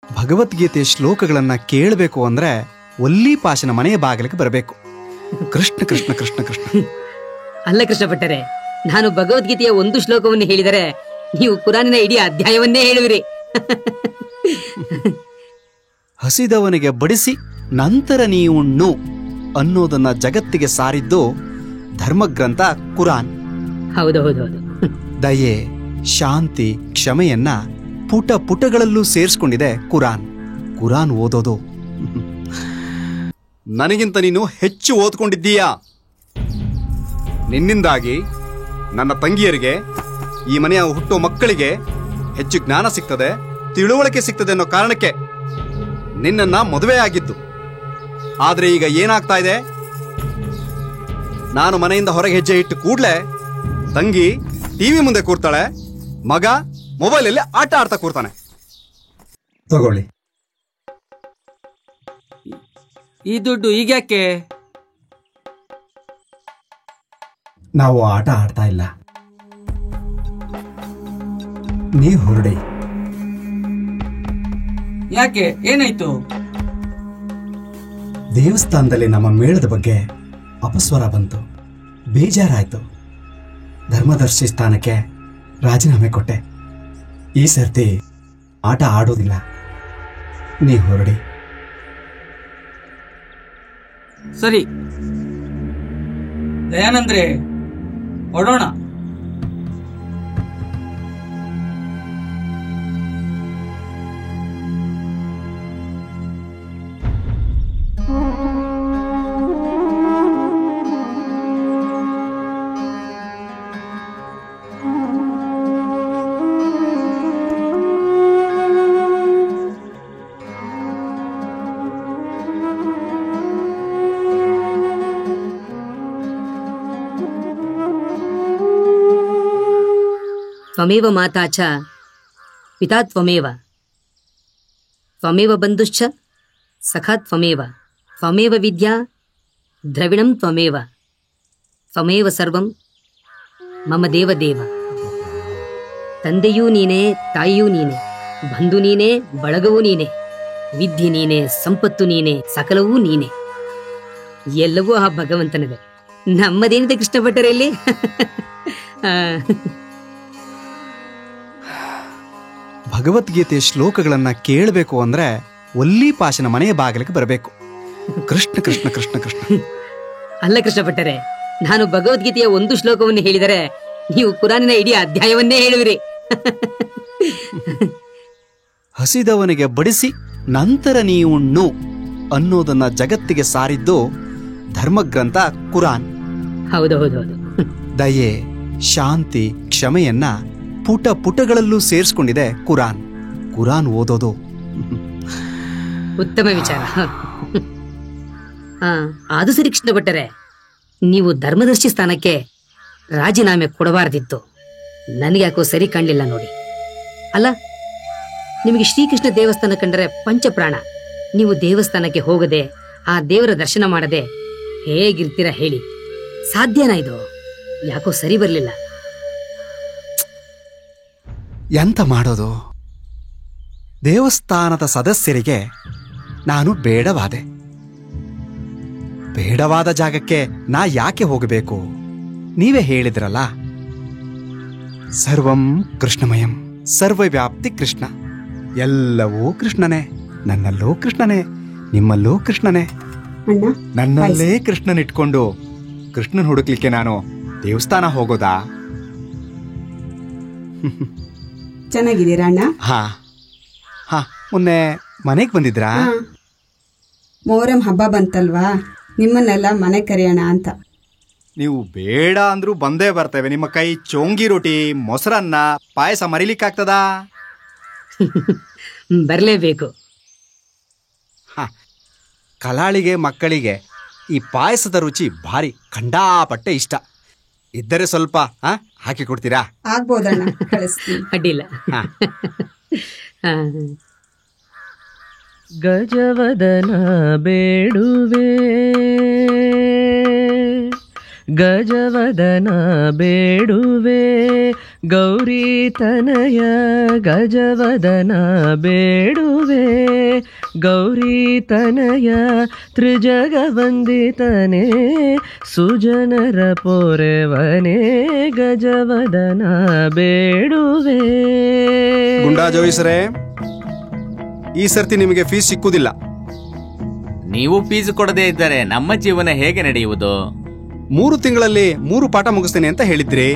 ಭಗವದ್ಗೀತೆ ಶ್ಲೋಕಗಳನ್ನ ಕೇಳಬೇಕು ಅಂದ್ರೆ ಒಲ್ಲಿಪಾಶನ ಮನೆಯ ಬಾಗಿಲಿಗೆ ಬರಬೇಕು. ಕೃಷ್ಣ ಕೃಷ್ಣ ಕೃಷ್ಣ ಕೃಷ್ಣ. ಅಲ್ಲ ಕೃಷ್ಣ ಭಟ್ಟರೆ, ನಾನು ಭಗವದ್ಗೀತೆಯ ಒಂದು ಶ್ಲೋಕವನ್ನು ಹೇಳಿದರೆ ನೀವು ಕುರಾನಿನ ಇಡೀ ಅಧ್ಯಾಯವನ್ನೇ ಹೇಳುವಿರಿ. ಹಸಿದವನಿಗೆ ಬಡಿಸಿ ನಂತರ ನೀವುಣ್ಣು ಅನ್ನೋದನ್ನ ಜಗತ್ತಿಗೆ ಸಾರಿದ್ದು ಧರ್ಮಗ್ರಂಥ ಕುರಾನ್. ಹೌದೌದೌದು. ದಯೆ, ಶಾಂತಿ, ಕ್ಷಮೆಯನ್ನ ಪುಟ ಪುಟಗಳಲ್ಲೂ ಸೇರಿಸ್ಕೊಂಡಿದೆ ಕುರಾನ್. ಕುರಾನ್ ಓದೋದು ನನಗಿಂತ ನೀನು ಹೆಚ್ಚು ಓದ್ಕೊಂಡಿದ್ದೀಯಾ. ನಿನ್ನಿಂದಾಗಿ ನನ್ನ ತಂಗಿಯರಿಗೆ, ಈ ಮನೆಯ ಹುಟ್ಟೋ ಮಕ್ಕಳಿಗೆ ಹೆಚ್ಚು ಜ್ಞಾನ ಸಿಗ್ತದೆ, ತಿಳುವಳಿಕೆ ಸಿಗ್ತದೆ ಅನ್ನೋ ಕಾರಣಕ್ಕೆ ನಿನ್ನನ್ನ ಮದುವೆ ಆಗಿದ್ದು. ಆದ್ರೆ ಈಗ ಏನಾಗ್ತಾ ಇದೆ, ನಾನು ಮನೆಯಿಂದ ಹೊರಗೆ ಹೆಜ್ಜೆ ಇಟ್ಟು ಕೂಡ್ಲೆ ತಂಗಿ ಟಿವಿ ಮುಂದೆ ಕೂರ್ತಾಳೆ, ಮಗ ಮೊಬೈಲಲ್ಲಿ ಆಟ ಆಡ್ತಾ ಕೂರ್ತಾನೆ. ತಗೊಳ್ಳಿ. ಈ ದುಡ್ಡು ಈಗ್ಯಾಕೆ? ನಾವು ಆಟ ಆಡ್ತಾ ಇಲ್ಲ, ನೀವು ಹೊರಡಿ. ಯಾಕೆ, ಏನಾಯ್ತು? ದೇವಸ್ಥಾನದಲ್ಲಿ ನಮ್ಮ ಮೇಳದ ಬಗ್ಗೆ ಅಪಸ್ವರ ಬಂತು, ಬೇಜಾರಾಯ್ತು. ಧರ್ಮದರ್ಶಿ ಸ್ಥಾನಕ್ಕೆ ರಾಜೀನಾಮೆ ಕೊಟ್ಟೆ. ಈ ಸರ್ತಿ ಆಟ ಆಡೋದಿಲ್ಲ, ನೀ ಹೊರಡಿ. ಸರಿ ದಯಾನಂದ್ರೆ, ಹೊರಡೋಣ. ತ್ವಮೇವ ಮಾತಾ ಚ ಪಿತಾ ತ್ವಮೇವ, ತ್ವಮೇವ ಬಂಧುಶ್ಚ ಸಖಾ ತ್ವಮೇವ, ತ್ವಮೇವ ವಿದ್ಯಾ ದ್ರವಿಣಂ ತ್ವಮೇವ, ತ್ವಮೇವ ಸರ್ವಂ ಮಮ ದೇವದೇವ. ತಂದೆಯೂ ನೀನೇ, ತಾಯಿಯೂ ನೀನೆ, ಬಂಧು ನೀನೆ, ಬಳಗವೂ ನೀನೆ, ವಿದ್ಯೆ ನೀನೆ, ಸಂಪತ್ತು ನೀನೆ, ಸಕಲವೂ ನೀನೆ. ಎಲ್ಲವೂ ಆ ಭಗವಂತನದೇ. ನಮ್ಮದೇನಿದೆ ಕೃಷ್ಣ ಭಟ್ಟರಲ್ಲಿ? ಭಗವದ್ಗೀತೆ ಶ್ಲೋಕಗಳನ್ನ ಕೇಳಬೇಕು ಅಂದ್ರೆ ಒಲ್ಲಿಪಾಶನ ಮನೆಯ ಬಾಗಿಲಿಗೆ ಬರಬೇಕು. ಕೃಷ್ಣ ಕೃಷ್ಣ ಕೃಷ್ಣ ಕೃಷ್ಣ. ಅಲ್ಲ ಕೃಷ್ಣ ಭಟ್ಟರೆ, ನಾನು ಭಗವದ್ಗೀತೆಯ ಒಂದು ಶ್ಲೋಕವನ್ನು ಹೇಳಿದರೆ ನೀವು ಕುರಾನಿನ ಇಡೀ ಅಧ್ಯಾಯವನ್ನೇ ಹೇಳುವಿರಿ. ಹಸಿದವನಿಗೆ ಬಡಿಸಿ ನಂತರ ನೀವುಣ್ಣು ಅನ್ನೋದನ್ನ ಜಗತ್ತಿಗೆ ಸಾರಿದ್ದು ಧರ್ಮಗ್ರಂಥ ಕುರಾನ್. ಹೌದೌದೌದು. ದಯೆ, ಶಾಂತಿ, ಕ್ಷಮೆಯನ್ನ ಪುಟ ಪುಟಗಳಲ್ಲೂ ಸೇರಿಸ್ಕೊಂಡಿದೆ ಕುರಾನ್. ಕುರಾನ್ ಓದೋದು ಉತ್ತಮ ವಿಚಾರ. ಅದು ಸರಿ ಕೃಷ್ಣ ಭಟ್ಟರೆ, ನೀವು ಧರ್ಮದರ್ಶಿ ಸ್ಥಾನಕ್ಕೆ ರಾಜೀನಾಮೆ ಕೊಡಬಾರದಿತ್ತು. ನನಗೆ ಯಾಕೋ ಸರಿ ಕಾಣಲಿಲ್ಲ ನೋಡಿ. ಅಲ್ಲ, ನಿಮಗೆ ಶ್ರೀಕೃಷ್ಣ ದೇವಸ್ಥಾನ ಕಂಡರೆ ಪಂಚಪ್ರಾಣ. ನೀವು ದೇವಸ್ಥಾನಕ್ಕೆ ಹೋಗದೆ, ಆ ದೇವರ ದರ್ಶನ ಮಾಡದೆ ಹೇಗಿರ್ತೀರ ಹೇಳಿ? ಸಾಧ್ಯನಾ ಇದು? ಯಾಕೋ ಸರಿ ಬರಲಿಲ್ಲ. ಎಂತ ಮಾಡೋದು? ದೇವಸ್ಥಾನದ ಸದಸ್ಯರಿಗೆ ನಾನು ಬೇಡವಾದೆ. ಬೇಡವಾದ ಜಾಗಕ್ಕೆ ನಾ ಯಾಕೆ ಹೋಗಬೇಕು? ನೀವೇ ಹೇಳಿದ್ರಲ್ಲ, ಸರ್ವಂ ಕೃಷ್ಣಮಯಂ, ಸರ್ವವ್ಯಾಪ್ತಿ ಕೃಷ್ಣ. ಎಲ್ಲವೂ ಕೃಷ್ಣನೇ, ನನ್ನಲ್ಲೂ ಕೃಷ್ಣನೇ, ನಿಮ್ಮಲ್ಲೂ ಕೃಷ್ಣನೇ. ನನ್ನಲ್ಲೇ ಕೃಷ್ಣನಿಟ್ಕೊಂಡು ಕೃಷ್ಣನ್ ಹುಡುಕ್ಲಿಕ್ಕೆ ನಾನು ದೇವಸ್ಥಾನ ಹೋಗೋದಾ? ಚೆನ್ನಾಗಿದ್ದೀರಾ ಅಣ್ಣ? ಹಾ ಹಾ, ಮೊನ್ನೆ ಮನೆಗೆ ಬಂದಿದ್ರಾ? ಮೊಹರಂ ಹಬ್ಬ ಬಂತಲ್ವಾ, ನಿಮ್ಮನ್ನೆಲ್ಲ ಮನೆ ಕರೆಯೋಣ ಅಂತ. ನೀವು ಬೇಡ ಅಂದ್ರೂ ಬಂದೇ ಬರ್ತೇವೆ. ನಿಮ್ಮ ಕೈ ಚೋಂಗಿ ರೊಟ್ಟಿ, ಮೊಸರನ್ನ, ಪಾಯಸ ಮರಿಲಿಕ್ಕಾಗ್ತದಾ? ಬರಲೇಬೇಕು. ಕಲಾಳಿಗೆ ಮಕ್ಕಳಿಗೆ ಈ ಪಾಯಸದ ರುಚಿ ಭಾರಿ ಖಂಡಾಪಟ್ಟೆ ಇಷ್ಟ. ಇದ್ದರೆ ಸ್ವಲ್ಪ ಹಾಕಿ ಕೊಡ್ತೀರಾ? ಆಗ್ಬೋದಣ್ಣ, ಕಳಿಸ್ತೀನಿ. ಅಡ್ಡಿಲ್ಲ. ಗಜವದನ ಬೇಡುವೆ, ಗಜವದನ ಬೇಡುವೆ, ಗೌರಿ ತನಯ ಗಜವದನ ಬೇಡುವೆ ಗೌರಿ ತನಯ ತ್ರಿಜಗವಂದಿತನೇ ಸುಜನರ ಪೊರೆವನೇ ಗಜವದನ ಬೇಡುವೆ. ಗುಂಡಾ ಜೋಯಿಸರೇ, ಈ ಸರ್ತಿ ನಿಮಗೆ ಫೀಸ್ ಸಿಕ್ಕುವುದಿಲ್ಲ. ನೀವು ಫೀಸ್ ಕೊಡದೇ ಇದ್ದರೆ ನಮ್ಮ ಜೀವನ ಹೇಗೆ ನಡೆಯುವುದು? 3 ತಿಂಗಳಲ್ಲಿ 3 ಪಾಠ ಮುಗಿಸ್ತೇನೆ ಅಂತ ಹೇಳಿದ್ರಿ.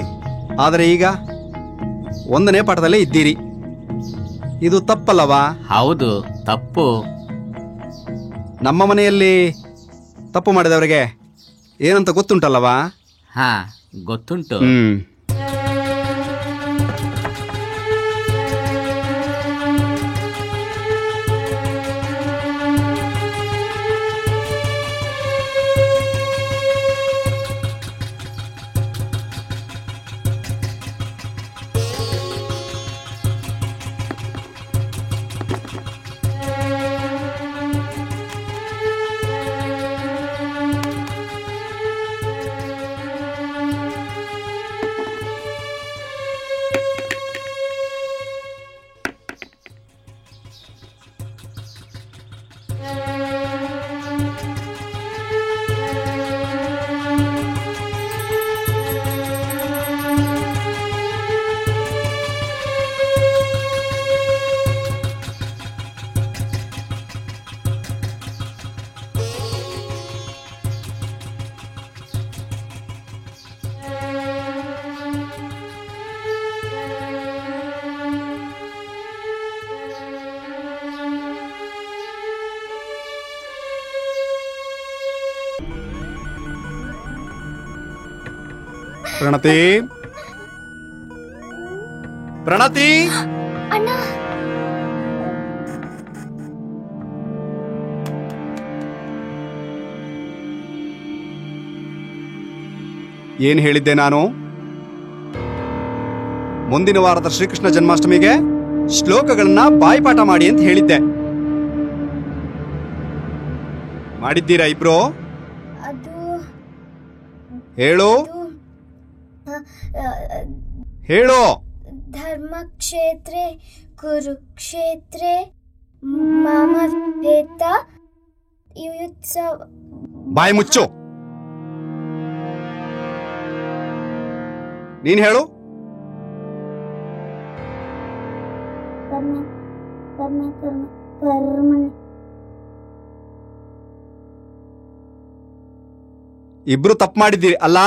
ಆದರೆ ಈಗ 1ನೇ ಪಾಠದಲ್ಲೇ ಇದ್ದೀರಿ. ಇದು ತಪ್ಪಲ್ಲವಾ? ಹೌದು, ತಪ್ಪು. ನಮ್ಮ ಮನೆಯಲ್ಲಿ ತಪ್ಪು ಮಾಡಿದವರಿಗೆ ಏನಂತ ಗೊತ್ತುಂಟಲ್ಲವಾ? ಹಾ, ಗೊತ್ತುಂಟು. ಪ್ರಣತಿ, ಪ್ರಣತಿ, ಅಣ್ಣ, ಏನ್ ಹೇಳಿದ್ದೆ ನಾನು? ಮುಂದಿನ ವಾರದ ಶ್ರೀಕೃಷ್ಣ ಜನ್ಮಾಷ್ಟಮಿಗೆ ಶ್ಲೋಕಗಳನ್ನ ಬಾಯಿಪಾಠ ಮಾಡಿ ಅಂತ ಹೇಳಿದ್ದೆ. ಮಾಡಿದ್ದೀರಾ ಇಬ್ರು? ಅದು ಹೇಳು ಹೇಳು. ಧರ್ಮಕ್ಷೇತ್ರೆ ಕುರುಕ್ಷೇತ್ರೆ ಮಮಭೇತ ಯುತ್ಸವ. ಬಾಯಿ ಮುಚ್ಚು. ನೀನ್ ಹೇಳು. ಇಬ್ರು ತಪ್ಪು ಮಾಡಿದ್ದೀರಿ ಅಲ್ಲ?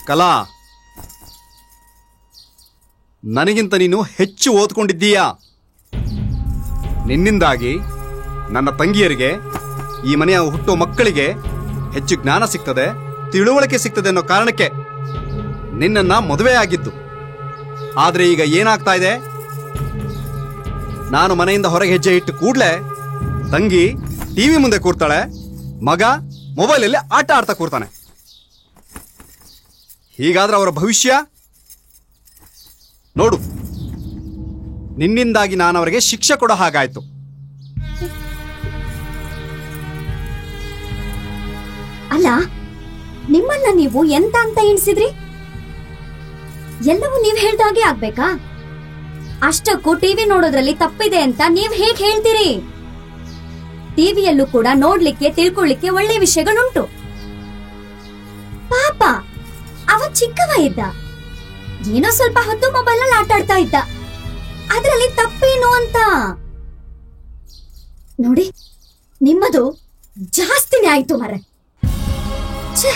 ಕಲಾ, ನನಗಿಂತ ನೀನು ಹೆಚ್ಚು ಓದ್ಕೊಂಡಿದ್ದೀಯಾ. ನಿನ್ನಿಂದಾಗಿ ನನ್ನ ತಂಗಿಯರಿಗೆ, ಈ ಮನೆಯ ಹುಟ್ಟೋ ಮಕ್ಕಳಿಗೆ ಹೆಚ್ಚು ಜ್ಞಾನ ಸಿಗ್ತದೆ, ತಿಳುವಳಿಕೆ ಸಿಗ್ತದೆ ಅನ್ನೋ ಕಾರಣಕ್ಕೆ ನಿನ್ನನ್ನ ಮದುವೆ ಆಗಿದ್ದು. ಆದ್ರೆ ಈಗ ಏನಾಗ್ತಾ ಇದೆ? ನಾನು ಮನೆಯಿಂದ ಹೊರಗೆ ಹೆಜ್ಜೆ ಇಟ್ಟು ಕೂಡ್ಲೆ ತಂಗಿ ಟಿವಿ ಮುಂದೆ ಕೂರ್ತಾಳೆ, ಮಗ ಮೊಬೈಲಲ್ಲಿ ಆಟ ಆಡ್ತಾ ಕೂರ್ತಾನೆ. ಹೀಗಾದ್ರೆ ಅವರ ಭವಿಷ್ಯ ನೋಡು. ನಿನ್ನಿಂದಾಗಿ ನಾನು ಅವರಿಗೆ ಶಿಕ್ಷೆ ಕೊಡೋ ಹಾಗಾಯ್ತು. ಅಲ್ಲ, ನಿಮ್ಮನ್ನ ನೀವು ಎಂತ ಅಂತ ಎಣಿಸಿದ್ರಿ? ಎಲ್ಲವೂ ನೀವ್ ಹೇಳ್ದಾಗೆ ಆಗ್ಬೇಕಾ? ಅಷ್ಟಕ್ಕೂ ಟಿವಿ ನೋಡೋದ್ರಲ್ಲಿ ತಪ್ಪಿದೆ ಅಂತ ನೀವ್ ಹೇಗ್ ಹೇಳ್ತೀರಿ? ಟಿವಿಯಲ್ಲೂ ಕೂಡ ನೋಡ್ಲಿಕ್ಕೆ ತಿಳ್ಕೊಳ್ಳಿಕ್ಕೆ ಒಳ್ಳೆ ವಿಷಯಗಳುಂಟು. ಪಾಪ ಅವ ಚಿಕ್ಕವ ಇದ್ದ, ಏನೋ ಸ್ವಲ್ಪ ಹೊತ್ತು ಮೊಬೈಲ್ ನಲ್ಲಿ ಆಟ ಆಡ್ತಾ ಇದ್ದ. ಅದ್ರಲ್ಲಿ ತಪ್ಪೇ ಏನು ಅಂತ. ನೋಡಿ, ನಿಮ್ಮದು ಜಾಸ್ತಿನೇ ಆಯ್ತು ಮರೆ. ಛೆ